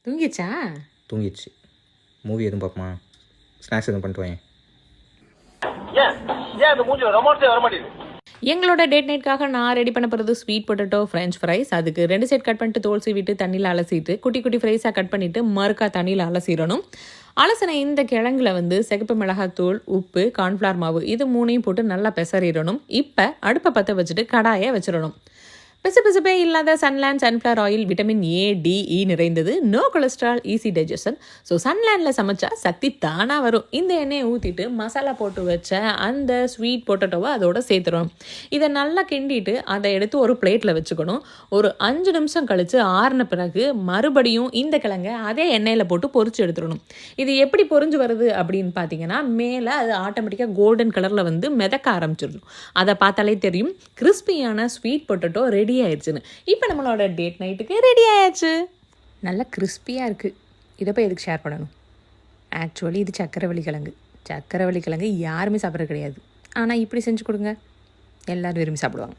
தூங்கிச்சா? தூங்கிடுச்சு. Movie எதுவும் பார்ப்போமா? Snacks எதுவும் பண்ணிட்டு வாங்க. எங்களோட டேட் நைட்காக நான் ரெடி பண்ண போகிறது ஸ்வீட் பொட்டேட்டோ ஃப்ரெஞ்ச் ஃப்ரைஸ். அதுக்கு 2 செட் கட் பண்ணிட்டு தோல் சீவிட்டு தண்ணியில் அலசிட்டு குட்டி குட்டி ஃப்ரைஸாக கட் பண்ணிவிட்டு மறுக்கா தண்ணியில் அலசிடணும். அலசின இந்த கிழங்குல சிகப்பு மிளகாத்தூள், உப்பு, கார்ன்ஃப்ளவர் மாவு இது 3ஐயும் போட்டு நல்லா பெசறிடணும். இப்போ அடுப்பை பற்ற வச்சுட்டு கடாயை வச்சிடணும். பிசுபிசுப்பே இல்லாத Sunland sunflower oil vitamin A, D, E நிறைந்தது. No cholesterol, easy digestion. So சன்லேண்டில் சமைச்சா சக்தி தானாக வரும். இந்த எண்ணெயை ஊற்றிட்டு மசாலா போட்டு வச்ச அந்த ஸ்வீட் பொட்டேட்டோவை அதோட சேர்த்துடணும். இதை நல்லா கிண்டிட்டு அதை எடுத்து ஒரு பிளேட்டில் வச்சுக்கணும். ஒரு 5 நிமிஷம் கழித்து ஆறின பிறகு மறுபடியும் இந்த கிழங்கை அதே எண்ணெயில் போட்டு பொரிச்சு எடுத்துடணும். இது எப்படி பொரிஞ்சு வருது அப்படின்னு பார்த்தீங்கன்னா, மேலே அது ஆட்டோமேட்டிக்காக கோல்டன் கலரில் மிதக்க ஆரம்பிச்சிடும். அதை பார்த்தாலே தெரியும் கிறிஸ்பியான ஸ்வீட் பொட்டேட்டோ ரெடி ஆயிடுச்சுன்னு. இப்போ நம்மளோட டேட் நைட்டுக்கு ரெடி ஆயாச்சு. நல்லா கிறிஸ்பியாக இருக்குது. இதை போய் எதுக்கு ஷேர் பண்ணணும்? ஆக்சுவலி இது சக்கரவள்ளி கிழங்கு. சக்கரவள்ளி கிழங்கு யாருமே சாப்பிட்றது கிடையாது. ஆனால் இப்படி செஞ்சு கொடுங்க, எல்லோரும் விரும்பி சாப்பிடுவாங்க.